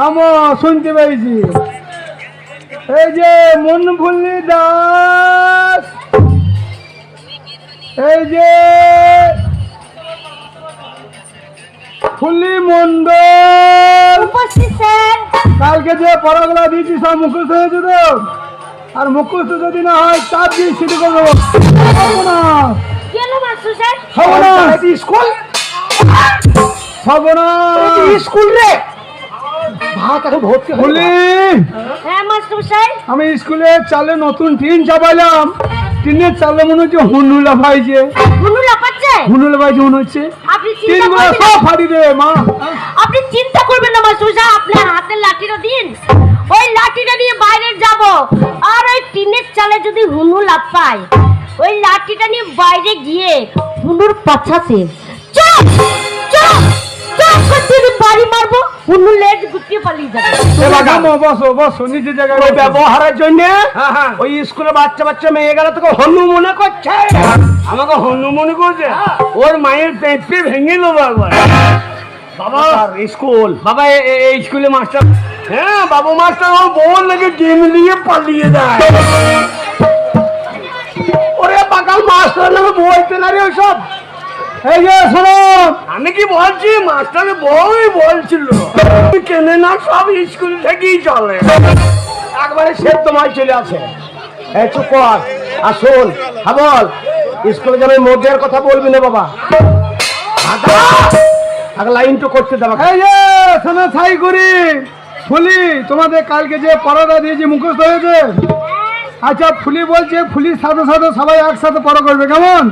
থামো, শুনতে পেয়েছি। এই যে মনফুল্লি দাস, এই যে ফুল্লি মন্ডল, কালকে যে পড়াগুলা দিয়েছি সব মুখস্থ হয়েছে তো? আর মুখস্থ যদি না হয় চাপ দিয়ে শুরু করে দেবো। স্কুল রে আমি স্কুলে চালে নতুন টিন চাপাইলাম, টিনের চালে মনে হচ্ছে হুনুলা পাইছে, হুনুলা পাইছে মনে হচ্ছে। টিনগুলো সব ফাড়ি দেবে মা। আপনি চিন্তা করবেন না মাস্টার, আপনার হাতে লাঠিটা দিন, ওই লাঠিটা নিয়ে বাইরে যাব। আর ওই টিনের চালে যদি হুনুলা পাই, ওই লাঠিটা নিয়ে বাইরে গিয়ে হুনুর পাছাতে চপ চপ চপ করে বাড়ি মারবো, হুনু লেজ গুটিয়ে পালিয়ে যাবে। বসো বসো নিজের জায়গায়। ওই ব্যবহারের জন্য ওই স্কুলে বাচ্চা বাচ্চা মেয়ে গেল তোকে হনু মনে করছে, আমাকে হনু মনে করছে। ওর মায়ের পেঁপে ভেঙে নেবো একবার। বাবা স্কুল, বাবা এই স্কুলে মাস্টার, হ্যাঁ বাবু মাস্টার ওর বউ লেগে ডিম নিয়ে পালিয়ে যায়। ওরে বাকাল মাস্টার নামে বলতে না রে ওইসব। এই যে শোনো, আমি কি বলছি, মাস্টারের বউই বলছিল কেনে না সব স্কুল থেকেই চলে, একবারে সে তোমায় চলে আসে। এই চুপ কর আর শোন, হ্যাঁ বল, স্কুলে যাবে মধ্যের কথা বলবি না বাবা, আগে লাইন তো করতে দেবা। এই যে শোনো ছাই করি ফুলি, তোমাদের কালকে যে পড়াটা দিয়েছি মুখস্থ হয়েছে? আচ্ছা ফুলি বলছে ফুলির সাথে সাথে সবাই একসাথে পড়া করবে, কেমন?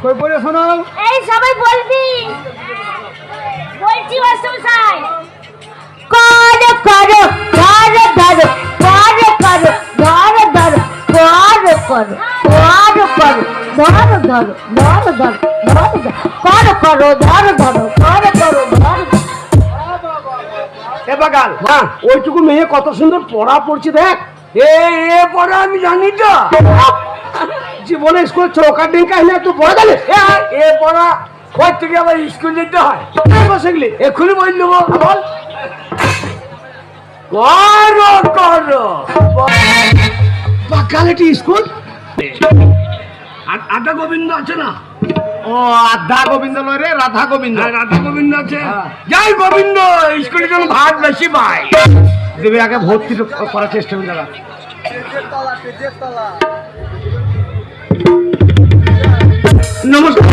কই পড়ে শোনাও। এই সবাই বলবি, বলছি মাস্টারমশাই। করো করো ধরো ধরো, করো করো ধরো ধরো, করো করো করো করো ধরো ধরো, ধরো ধরো ধরো ধরো, করো করো ধরো ধরো, করো করো ধরো। এ বাগাল, হ্যাঁ ওইটুকু মেয়ে কত সুন্দর পড়া পড়ছে দেখ। এ পড়া আমি জানি তো, জীবনে স্কুল চৌকা ডিঙ্কা হলে তুই পড়া জানিস? এ পড়া ওই থেকে আবার স্কুল যেতে হয়, সেগুলি এক্ষুনি বল দেবো। বল করো করো বাকালেটি স্কুল। আধা গোবিন্দ আছে না? ও আধা গোবিন্দ নয় রে, রাধা গোবিন্দ। রাধা গোবিন্দ আছে, যাই গোবিন্দ স্কুলে যেন ভাগ বেশি পায় দেবে, আগে ভর্তি করার চেষ্টা করে যারা। নমস্কার।